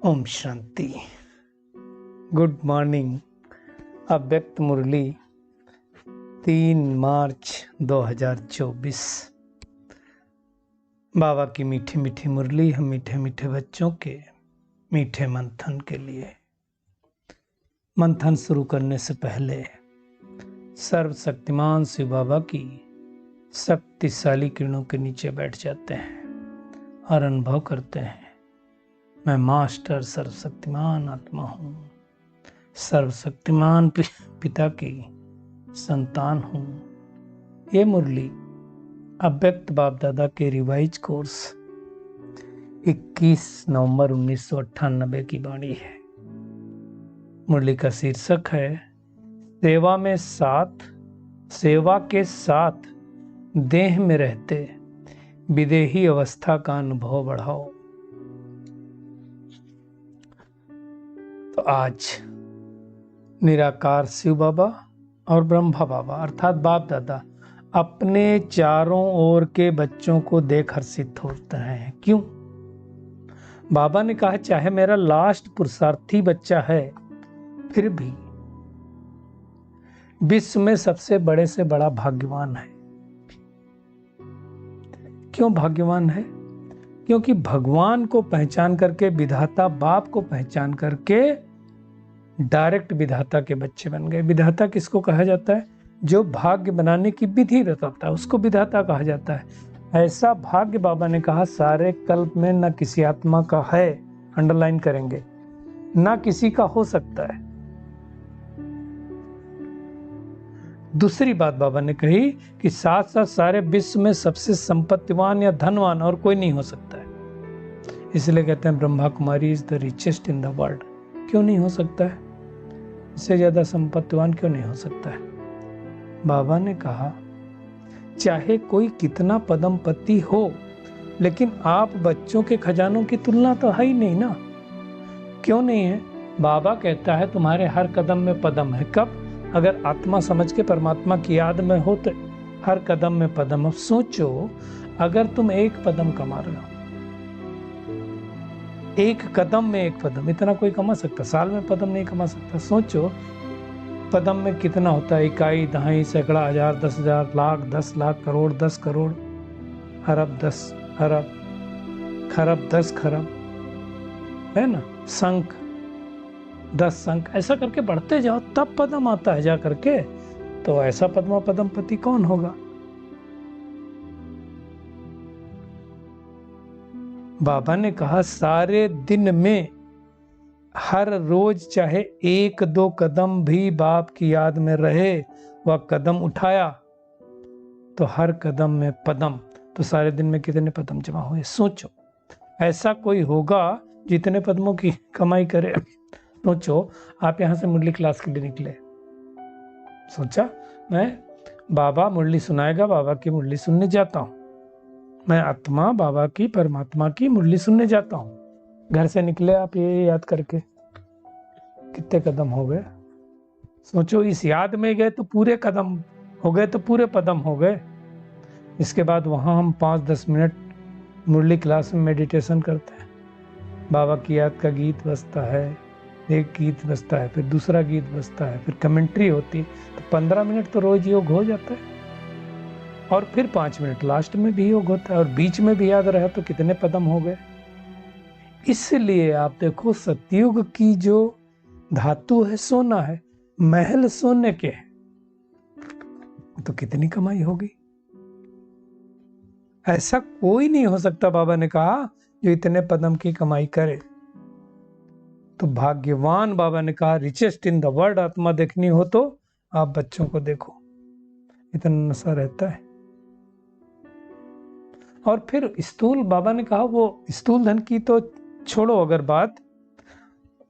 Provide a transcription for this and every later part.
Om Shanti. Good morning. अव्यक्त मुरली 3 मार्च 2024। बाबा की मीठी मीठी मुरली हम मीठे मीठे बच्चों के मीठे मंथन के लिए। मंथन शुरू करने से पहले सर्वशक्तिमान शिव बाबा की शक्तिशाली किरणों के नीचे बैठ जाते हैं और अनुभव करते हैं, मैं मास्टर सर्वशक्तिमान आत्मा हूँ, सर्वशक्तिमान पिता की संतान हूँ। ये मुरली अव्यक्त बाप दादा के रिवाइज कोर्स 21 नवंबर 1998 की वाणी है। मुरली का शीर्षक है सेवा के साथ देह में रहते विदेही अवस्था का अनुभव बढ़ाओ। तो आज निराकार शिव बाबा और ब्रह्मा बाबा अर्थात बाप दादा अपने चारों ओर के बच्चों को देख हर्षित होते हैं। क्यों? बाबा ने कहा चाहे मेरा लास्ट पुरुषार्थी बच्चा है, फिर भी विश्व में सबसे बड़े से बड़ा भाग्यवान है। क्यों भाग्यवान है? क्योंकि भगवान को पहचान करके, विधाता बाप को पहचान करके डायरेक्ट विधाता के बच्चे बन गए। विधाता किसको कहा जाता है? जो भाग्य बनाने की विधि बताता है उसको विधाता कहा जाता है। ऐसा भाग्य बाबा ने कहा सारे कल्प में न किसी आत्मा का है, अंडरलाइन करेंगे, ना किसी का हो सकता है। दूसरी बात बाबा ने कही कि साथ साथ सारे विश्व में सबसे संपत्तिवान या धनवान और कोई नहीं हो सकता है। इसलिए कहते हैं Brahma Kumari is the richest in the world. क्यों नहीं हो सकता है? इससे ज्यादा संपत्तिवान क्यों नहीं हो सकता है? बाबा ने कहा चाहे कोई कितना पदमपति हो, लेकिन आप बच्चों के खजानों की तुलना तो है ही नहीं ना। क्यों नहीं है? बाबा कहता है तुम्हारे हर कदम में पदम है। कब? अगर आत्मा समझ के परमात्मा की याद में हो तो हर कदम में पदम। अब सोचो, अगर तुम एक पदम कमा रहे हो, एक कदम में एक पदम, इतना कोई कमा सकता? साल में पदम नहीं कमा सकता। सोचो पदम में कितना होता है? इकाई, दहाई, सैकड़ा, हजार, 10,000, लाख, 10 लाख, करोड़, 10 करोड़, अरब, 10 अरब, खरब, 10 खरब, है ना? संख, 10 संख, ऐसा करके बढ़ते जाओ तब पदम आता है जा करके। तो ऐसा पदमपति कौन होगा? बाबा ने कहा सारे दिन में हर रोज चाहे 1-2 कदम भी बाप की याद में रहे, वह कदम उठाया तो हर कदम में पदम। तो सारे दिन में कितने पदम जमा हुए? सोचो, ऐसा कोई होगा जितने पदमों की कमाई करे? सोचो, आप यहां से मुरली क्लास के लिए निकले, सोचा मैं बाबा मुरली सुनाएगा, बाबा की मुरली सुनने जाता हूं, मैं आत्मा बाबा की परमात्मा की मुरली सुनने जाता हूं। घर से निकले आप ये याद करके, कितने कदम हो गए? सोचो, इस याद में गए तो पूरे कदम हो गए, तो पूरे पदम हो गए। इसके बाद वहां हम 5-10 मिनट मुरली क्लास में मेडिटेशन करते हैं, बाबा की याद का गीत बजता है, एक गीत बजता है, फिर दूसरा गीत बजता है, फिर कमेंट्री होती है, तो 15 मिनट तो रोज योग हो जाता है। और फिर 5 मिनट लास्ट में भी योग होता है, और बीच में भी याद रहा तो कितने पदम हो गए। इसलिए आप देखो, सतयुग की जो धातु है सोना है, महल सोने के हैं, तो कितनी कमाई होगी? ऐसा कोई नहीं हो सकता, बाबा ने कहा, जो इतने पदम की कमाई करे। तो भाग्यवान, बाबा ने कहा रिचेस्ट इन द वर्ल्ड आत्मा देखनी हो तो आप बच्चों को देखो, इतना नशा रहता है। और फिर स्थूल, बाबा ने कहा वो स्थूल धन की तो छोड़ो, अगर बात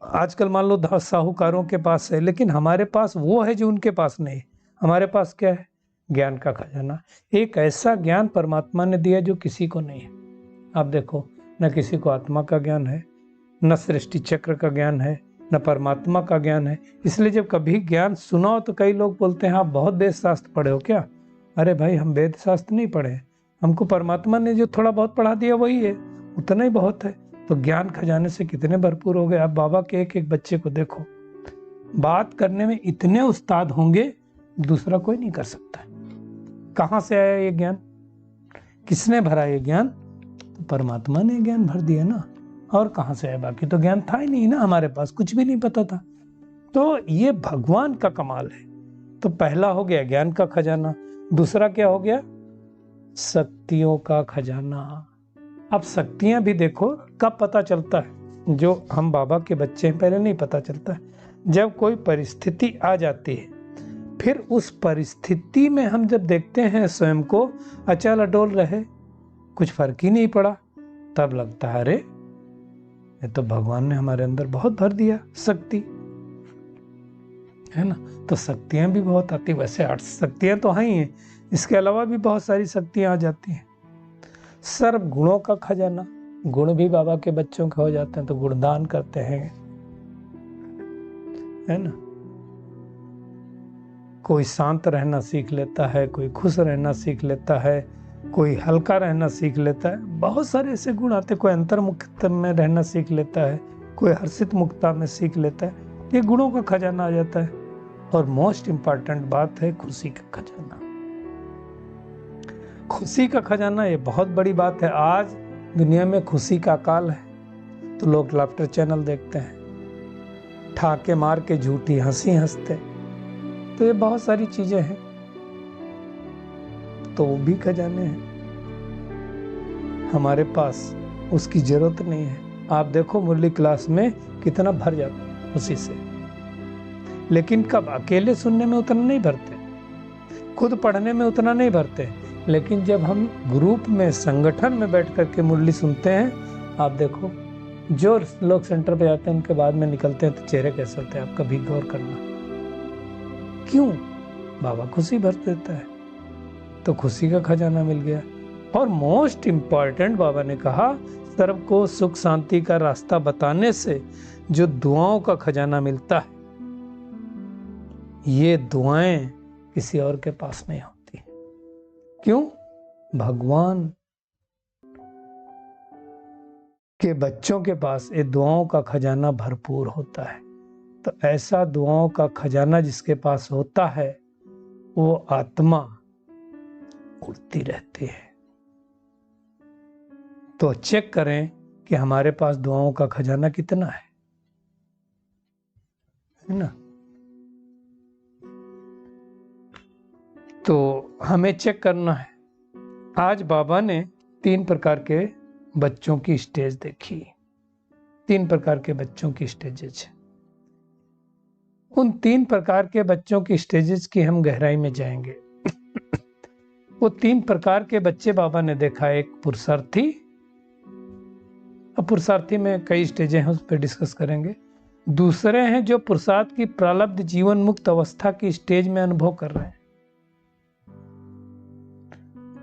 आजकल मान लो साहूकारों के पास है, लेकिन हमारे पास वो है जो उनके पास नहीं। हमारे पास क्या है? ज्ञान का खजाना। एक ऐसा ज्ञान परमात्मा ने दिया जो किसी को नहीं है। आप देखो, न किसी को आत्मा का ज्ञान है, न सृष्टि चक्र का ज्ञान है, न परमात्मा का ज्ञान है। इसलिए जब कभी ज्ञान सुनाओ तो कई लोग बोलते हैं आप बहुत वेद शास्त्र पढ़े हो क्या? अरे भाई, हम वेद शास्त्र नहीं पढ़े, हमको परमात्मा ने जो थोड़ा बहुत पढ़ा दिया वही है, उतना ही बहुत है। तो ज्ञान खजाने से कितने भरपूर हो गए। अब बाबा के एक एक बच्चे को देखो, बात करने में इतने उस्ताद होंगे, दूसरा कोई नहीं कर सकता। कहाँ से आया ये ज्ञान, किसने भरा ये ज्ञान? तो परमात्मा ने ज्ञान भर दिया ना, और कहाँ से आया? बाकी तो ज्ञान था ही नहीं ना, हमारे पास कुछ भी नहीं पता था। तो ये भगवान का कमाल है। तो पहला हो गया ज्ञान का खजाना, दूसरा क्या हो गया? शक्तियों का खजाना। अब शक्तियां भी देखो कब पता चलता है, जो हम बाबा के बच्चे हैं पहले नहीं पता चलता है, जब कोई परिस्थिति आ जाती है, फिर उस परिस्थिति में हम जब देखते हैं स्वयं को अचल अडोल रहे, कुछ फर्क ही नहीं पड़ा, तब लगता है अरे ये तो भगवान ने हमारे अंदर बहुत भर दिया शक्ति, है ना। तो शक्तियां भी बहुत आती, वैसे 8 शक्तियां तो हैं ही, इसके अलावा भी बहुत सारी शक्तियां आ जाती हैं। सर्व गुणों का खजाना, गुण भी बाबा के बच्चों के हो जाते हैं तो गुणदान करते हैं, है ना। कोई शांत रहना सीख लेता है, कोई खुश रहना सीख लेता है, कोई हल्का रहना सीख लेता है, बहुत सारे ऐसे गुण आते। कोई अंतर्मुक्त में रहना सीख लेता है, कोई हर्षित मुक्ता में सीख लेता है, ये गुणों का खजाना आ जाता है। और मोस्ट इंपॉर्टेंट बात है खुशी का खजाना। खुशी का खजाना ये बहुत बड़ी बात है। आज दुनिया में खुशी का अकाल है, तो लोग लाफ्टर चैनल देखते हैं, ठाके मार के झूठी हंसी हंसते, तो ये बहुत सारी चीजें हैं, तो वो भी खजाने हैं, हमारे पास उसकी जरूरत नहीं है। आप देखो मुरली क्लास में कितना भर जाता है उसी से, लेकिन कब? अकेले सुनने में उतना नहीं भरते, खुद पढ़ने में उतना नहीं भरते, लेकिन जब हम ग्रुप में संगठन में बैठ करके मुरली सुनते हैं, आप देखो जो लोग सेंटर पे जाते हैं उनके बाद में निकलते हैं तो चेहरे कैसे होते हैं, आप कभी गौर करना। क्यों? बाबा खुशी भर देता है, तो खुशी का खजाना मिल गया। और मोस्ट इंपॉर्टेंट बाबा ने कहा, सर्व को सुख शांति का रास्ता बताने से जो दुआओं का खजाना मिलता है, ये दुआएं किसी और के पास नहीं होती। क्यों? भगवान के बच्चों के पास ये दुआओं का खजाना भरपूर होता है। तो ऐसा दुआओं का खजाना जिसके पास होता है, वो आत्मा उड़ती रहती है। तो चेक करें कि हमारे पास दुआओं का खजाना कितना है ना। तो हमें चेक करना है। आज बाबा ने 3 प्रकार के बच्चों की स्टेज देखी, 3 प्रकार के बच्चों की स्टेजेज। उन 3 प्रकार के बच्चों की स्टेजेस की हम गहराई में जाएंगे। वो 3 प्रकार के बच्चे बाबा ने देखा। एक पुरुषार्थी, अब पुरुषार्थी में कई स्टेजें हैं, उस पर डिस्कस करेंगे। दूसरे हैं जो पुरुषार्थ की प्रारब्ध जीवन मुक्त अवस्था की स्टेज में अनुभव कर रहे हैं।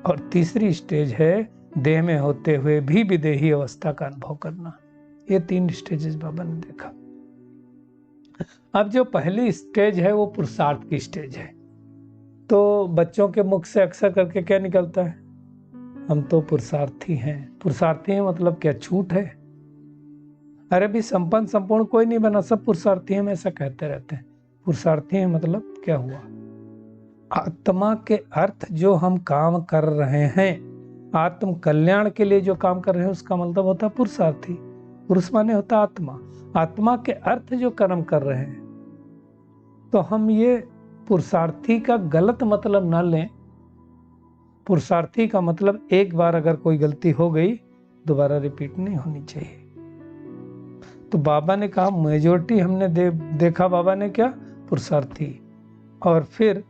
और तीसरी स्टेज है देह में होते हुए भी विदेही अवस्था का अनुभव करना। ये 3 स्टेजेस बाबा ने देखा। अब जो पहली स्टेज है वो पुरुषार्थ की स्टेज है। तो बच्चों के मुख से अक्सर करके क्या निकलता है? हम तो पुरुषार्थी हैं। पुरुषार्थी हैं मतलब क्या छूट है? अरे भी संपूर्ण कोई नहीं बना, सब पुरुषार्थी हैं, ऐसा कहते रहते हैं। पुरुषार्थी हैं मतलब क्या हुआ? आत्मा के अर्थ जो हम काम कर रहे हैं, आत्म कल्याण के लिए जो काम कर रहे हैं, उसका मतलब होता है पुरुषार्थी। पुरुष माने होता आत्मा, आत्मा के अर्थ जो कर्म कर रहे हैं। तो हम ये पुरुषार्थी का गलत मतलब ना लें। पुरुषार्थी का मतलब एक बार अगर कोई गलती हो गई, दोबारा रिपीट नहीं होनी चाहिए। तो बाबा ने कहा मेजोरिटी हमने देखा, बाबा ने क्या? पुरुषार्थी। और फिर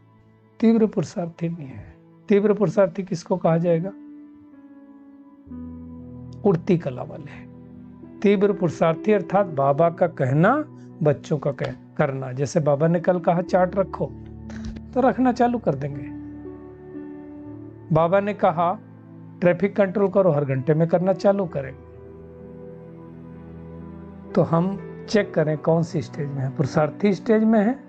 तीव्र पुरुषार्थी भी है। तीव्र पुरुषार्थी किसको कहा जाएगा? उड़ती कला वाले। तीव्र पुरुषार्थी अर्थात बाबा का कहना, बच्चों का करना। जैसे बाबा ने कल कहा चार्ट रखो, तो रखना चालू कर देंगे। बाबा ने कहा ट्रैफिक कंट्रोल करो, हर घंटे में करना चालू करेंगे। तो हम चेक करें कौन सी स्टेज में है, पुरुषार्थी स्टेज में है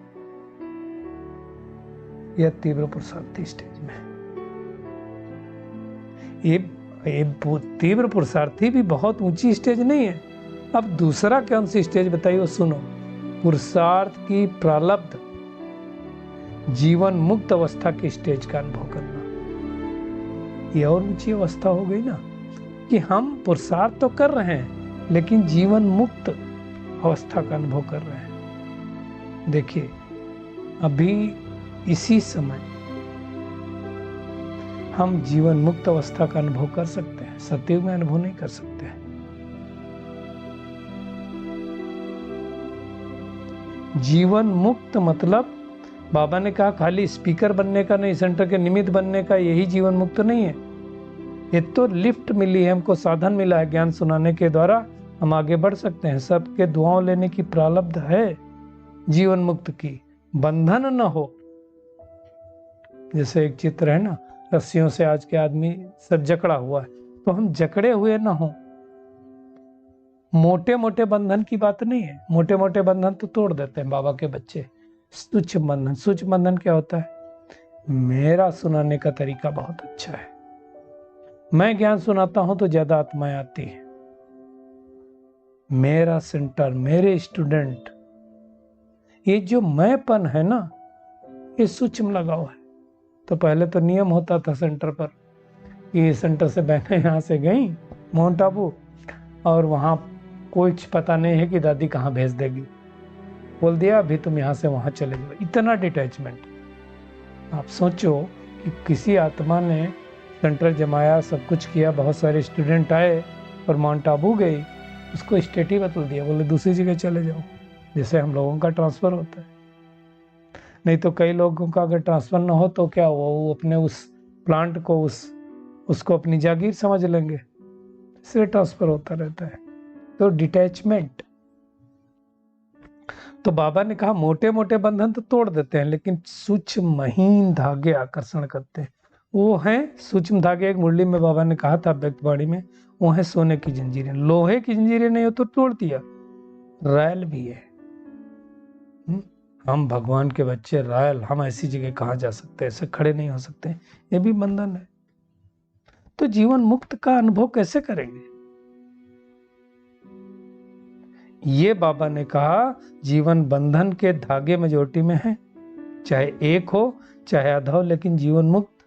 या तीव्र पुरुषार्थी स्टेज में है। ये ये तीव्र पुरुषार्थी भी बहुत ऊंची स्टेज नहीं है। अब दूसरा कौन सी स्टेज बताइए, सुनो। पुरुषार्थ की प्रारब्ध जीवन मुक्त अवस्था की स्टेज का अनुभव करना, ये और ऊंची अवस्था हो गई ना, कि हम पुरुषार्थ तो कर रहे हैं लेकिन जीवन मुक्त अवस्था का अनुभव कर रहे हैं। देखिए अभी इसी समय हम जीवन मुक्त अवस्था का अनुभव कर सकते हैं, सतयुग में अनुभव नहीं कर सकते हैं। जीवन मुक्त मतलब बाबा ने कहा खाली स्पीकर बनने का नहीं, सेंटर के निमित्त बनने का, यही जीवन मुक्त नहीं है। ये तो लिफ्ट मिली है हमको, साधन मिला है, ज्ञान सुनाने के द्वारा हम आगे बढ़ सकते हैं। सबके दुआओं लेने की प्रारब्ध है जीवन मुक्त की, बंधन न हो। जैसे एक चित्र है ना, रस्सियों से आज के आदमी सब जकड़ा हुआ है, तो हम जकड़े हुए ना हो। मोटे मोटे बंधन की बात नहीं है, मोटे मोटे बंधन तो तोड़ देते हैं बाबा के बच्चे। सूक्ष्म बंधन, सूक्ष्म बंधन क्या होता है? मेरा सुनाने का तरीका बहुत अच्छा है, मैं ज्ञान सुनाता हूं तो ज्यादा आत्माएं आती है। मेरा सेंटर, मेरे स्टूडेंट, ये जो मैंपन है ना, ये सूक्ष्म लगाव है। तो पहले तो नियम होता था सेंटर पर कि सेंटर से बहनें यहाँ से गई माउंट आबू, और वहाँ कुछ पता नहीं है कि दादी कहाँ भेज देगी, बोल दिया अभी तुम यहाँ से वहाँ चले जाओ। इतना डिटैचमेंट। आप सोचो कि किसी आत्मा ने सेंटर जमाया, सब कुछ किया, बहुत सारे स्टूडेंट आए और माउंट आबू गई, उसको स्टेट ही बदल दिया, बोले दूसरी जगह चले जाओ, जैसे हम लोगों का ट्रांसफर होता है। नहीं तो कई लोगों का अगर ट्रांसफर ना हो तो क्या हुआ, वो अपने उस प्लांट को उसको अपनी जागीर समझ लेंगे, इसलिए ट्रांसफर होता रहता है। तो डिटैचमेंट। तो बाबा ने कहा मोटे मोटे बंधन तो तोड़ देते हैं, लेकिन सूक्ष्म महीन धागे आकर्षण करते हैं। वो हैं सूक्ष्म धागे। एक मुरली में बाबा ने कहा था व्यक्तवाणी में, वो है सोने की जंजीरें। लोहे की जंजीरें नहीं हो तो तोड़ दिया, रायल भी है। हम भगवान के बच्चे रायल, हम ऐसी जगह कहाँ जा सकते हैं, ऐसे खड़े नहीं हो सकते, ये भी बंधन है। तो जीवन मुक्त का अनुभव कैसे करेंगे? ये बाबा ने कहा जीवन बंधन के धागे मजोटी में है, चाहे एक हो चाहे आधा हो, लेकिन जीवन मुक्त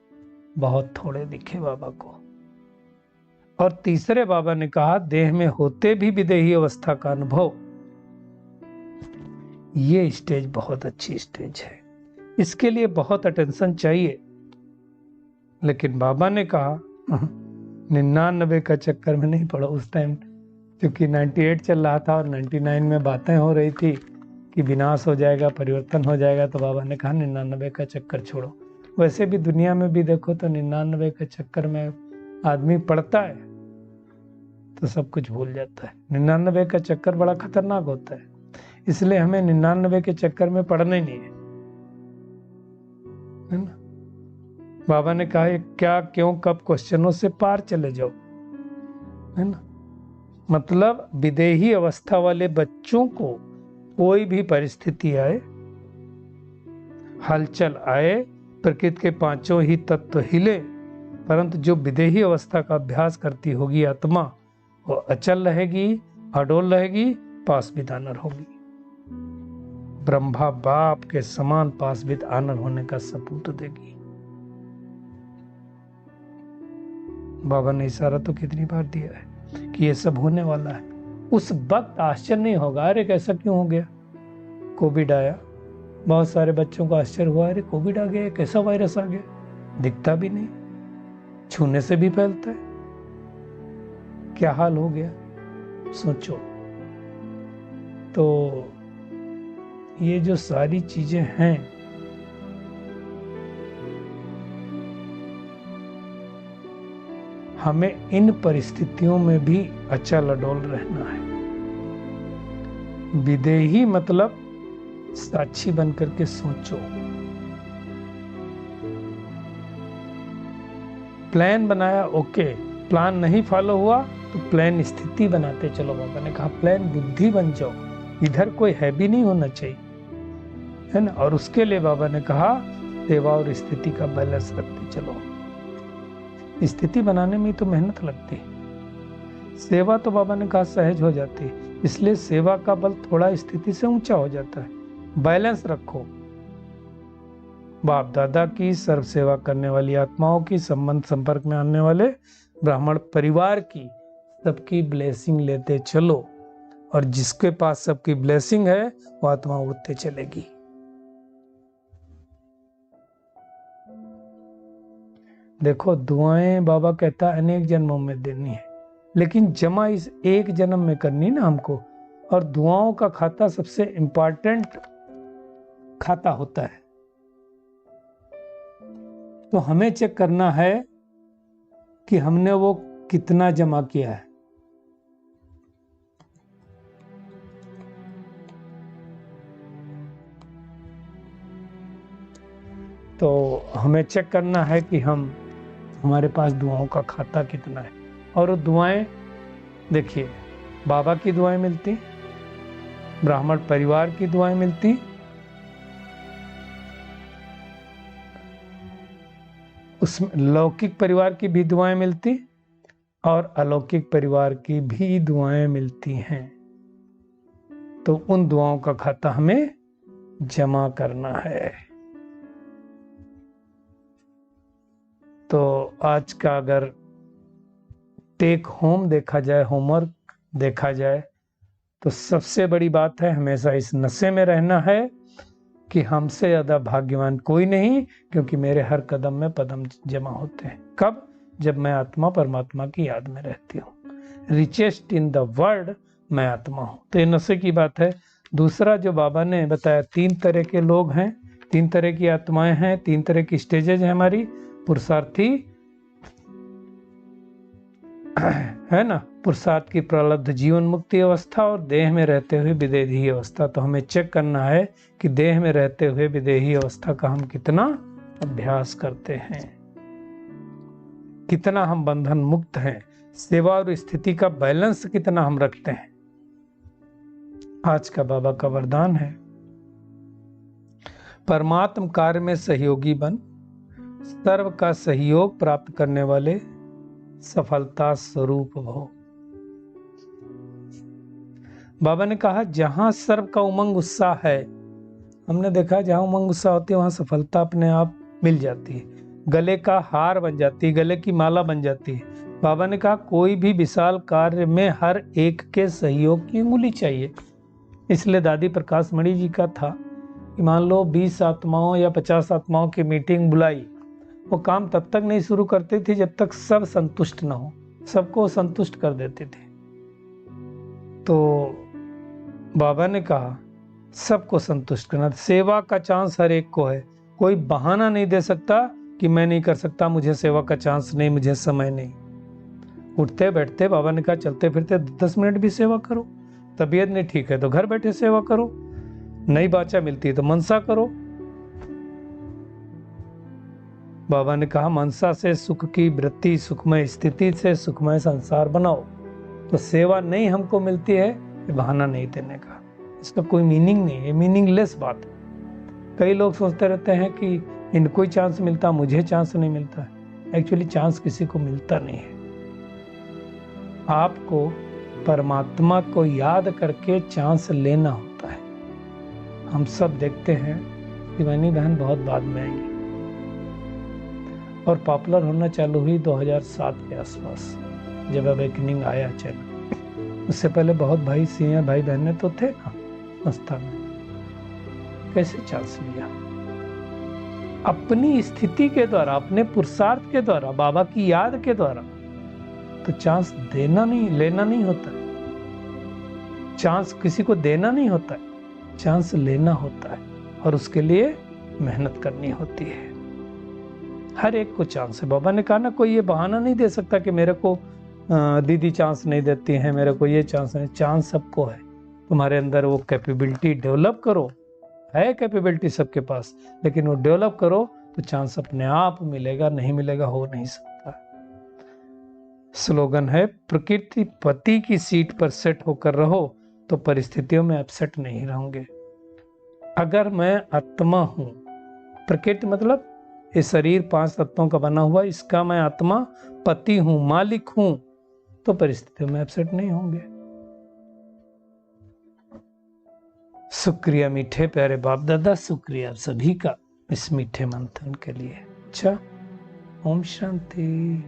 बहुत थोड़े दिखे बाबा को। और तीसरे बाबा ने कहा देह में होते भी विदेही अवस्था का अनुभव, ये स्टेज बहुत अच्छी स्टेज है, इसके लिए बहुत अटेंशन चाहिए। लेकिन बाबा ने कहा 99 का चक्कर में नहीं पड़ो। उस टाइम क्योंकि 98 चल रहा था और 99 में बातें हो रही थी कि विनाश हो जाएगा, परिवर्तन हो जाएगा, तो बाबा ने कहा 99 का चक्कर छोड़ो। वैसे भी दुनिया में भी देखो तो 99 के चक्कर में आदमी पड़ता है तो सब कुछ भूल जाता है। 99 का चक्कर बड़ा खतरनाक होता है, इसलिए हमें 99 के चक्कर में पड़ना ही नहीं है ना। बाबा ने कहा क्या, क्यों, कब क्वेश्चनों से पार चले जाओ, है ना। मतलब विदेही अवस्था वाले बच्चों को कोई भी परिस्थिति आए, हलचल आए, प्रकृति के पांचों ही तत्व हिले, परंतु जो विदेही अवस्था का अभ्यास करती होगी आत्मा, वो अचल रहेगी, अडोल रहेगी, पासविद आनर होगी। ब्रह्मा बाप के समान पासविद आनर होने का सबूत देगी। बाबा ने इशारा तो कितनी बार दिया है कि ये सब होने वाला है। उस वक्त आश्चर्य नहीं होगा अरे कैसा क्यों हो गया, कोविड आया, बहुत सारे बच्चों को आश्चर्य हुआ अरे कोविड आ गया, कैसा वायरस आ गया, दिखता भी नहीं, छूने से भी फैलता है, क्या हाल हो गया। सोचो तो ये जो सारी चीजें हैं, हमें इन परिस्थितियों में भी अचल अडोल रहना है। विदेही मतलब साक्षी बनकर के सोचो। प्लान बनाया, ओके, प्लान नहीं फॉलो हुआ तो प्लान स्थिति बनाते चलो। बाबा ने कहा प्लान बुद्धि बन जाओ, इधर कोई हैवी नहीं होना चाहिए, है ना। और उसके लिए बाबा ने कहा सेवा और स्थिति का बैलेंस रखते चलो। स्थिति बनाने में तो मेहनत लगती है। सेवा तो बाबा ने कहा सहज हो जाती है, इसलिए सेवा का बल थोड़ा स्थिति से ऊंचा हो जाता है। बैलेंस रखो। बाप दादा की, सर्व सेवा करने वाली आत्माओं की, संबंध संपर्क में आने वाले ब्राह्मण परिवार की, सबकी ब्लेसिंग लेते चलो, और जिसके पास सबकी ब्लेसिंग है वो आत्मा उड़ते चलेगी। देखो, दुआएं बाबा कहता है अनेक जन्मों में देनी है, लेकिन जमा इस एक जन्म में करनी ना हमको। और दुआओं का खाता सबसे इंपॉर्टेंट खाता होता है। तो हमें चेक करना है कि हमने वो कितना जमा किया है। तो हमें चेक करना है कि हमारे पास दुआओं का खाता कितना है। और वो दुआएं देखिए, बाबा की दुआएं मिलती, ब्राह्मण परिवार की दुआएं मिलती, उसमें लौकिक परिवार की भी दुआएं मिलती और अलौकिक परिवार की भी दुआएं मिलती हैं। तो उन दुआओं का खाता हमें जमा करना है। तो आज का अगर टेक होम देखा जाए, होमवर्क देखा जाए, तो सबसे बड़ी बात है हमेशा इस नशे में रहना है कि हमसे ज्यादा भाग्यवान कोई नहीं, क्योंकि मेरे हर कदम में पदम जमा होते हैं। कब? जब मैं आत्मा परमात्मा की याद में रहती हूँ। रिचेस्ट इन द वर्ल्ड मैं आत्मा हूँ। तो ये नशे की बात है। दूसरा जो बाबा ने बताया, 3 तरह के लोग हैं, 3 तरह की आत्माएं हैं, 3 तरह की स्टेजेज हैं हमारी। पुरुषार्थी है ना, पुरुषार्थ की प्रारब्ध जीवन मुक्ति अवस्था, और देह में रहते हुए विदेही अवस्था। तो हमें चेक करना है कि देह में रहते हुए विदेही अवस्था का हम कितना अभ्यास करते हैं, कितना हम बंधन मुक्त हैं, सेवा और स्थिति का बैलेंस कितना हम रखते हैं। आज का बाबा का वरदान है, परमात्म कार्य में सहयोगी बन, सर्व का सहयोग प्राप्त करने वाले सफलता स्वरूप हो। बाबा ने कहा जहां सर्व का उमंग उत्साह है, हमने देखा जहां उमंग उत्साह होती है वहां सफलता अपने आप मिल जाती है, गले का हार बन जाती है, गले की माला बन जाती है। बाबा ने कहा कोई भी विशाल कार्य में हर एक के सहयोग की उंगली चाहिए। इसलिए दादी प्रकाश मणि जी का था कि मान लो 20 आत्माओं या 50 आत्माओं की मीटिंग बुलाई, वो काम तब तक नहीं शुरू करते थे जब तक सब संतुष्ट ना हो। सबको संतुष्ट कर देते थे। तो बाबा ने कहा सबको संतुष्ट करना, सेवा का चांस हर एक को है। कोई बहाना नहीं दे सकता कि मैं नहीं कर सकता, मुझे सेवा का चांस नहीं, मुझे समय नहीं। उठते बैठते बाबा ने कहा चलते फिरते 10 मिनट भी सेवा करो, तबीयत नहीं ठीक है तो घर बैठे सेवा करो, नई बाचा मिलती है तो मनसा करो। बाबा ने कहा मनसा से सुख की वृत्ति, सुखमय स्थिति से सुखमय संसार बनाओ। तो सेवा नहीं हमको मिलती है, ये बहाना नहीं देने का, इसका कोई मीनिंग नहीं है, मीनिंगलेस बात है। कई लोग सोचते रहते हैं कि इनको ही चांस मिलता, मुझे चांस नहीं मिलता है। एक्चुअली चांस किसी को मिलता नहीं है। आपको परमात्मा को याद करके चांस लेना होता है। हम सब देखते हैं शिवानी बहन बहुत बाद में आएंगी और पॉपुलर होना चालू हुई 2007 के आसपास, जब अवेकनिंग आया चैनल। उससे पहले बहुत भाई, सीनियर भाई बहने तो थे ना संस्था में। कैसे चांस लिया? अपनी स्थिति के द्वारा, अपने पुरुषार्थ के द्वारा, बाबा की याद के द्वारा। तो चांस देना नहीं, लेना नहीं होता है। चांस किसी को देना नहीं होता है, चांस लेना होता है, और उसके लिए मेहनत करनी होती है। हर एक को चांस है। बाबा ने कहा ना, कोई ये बहाना नहीं दे सकता कि मेरे को दीदी चांस नहीं देती है, मेरे को ये चांस नहीं। चांस सबको है। तुम्हारे अंदर वो कैपेबिलिटी डेवलप करो, है कैपेबिलिटी सबके पास, लेकिन वो डेवलप करो तो चांस अपने आप मिलेगा, नहीं मिलेगा हो नहीं सकता। स्लोगन है, प्रकृति पति की सीट पर सेट होकर रहो तो परिस्थितियों में अपसेट नहीं रहोगे। अगर मैं आत्मा हूं, प्रकृति मतलब ये शरीर 5 तत्वों का बना हुआ, इसका मैं आत्मा पति हूं, मालिक हूं, तो परिस्थितियों में अपसेट नहीं होंगे। शुक्रिया मीठे प्यारे बाप दादा, शुक्रिया सभी का इस मीठे मंथन के लिए। अच्छा, ओम शांति।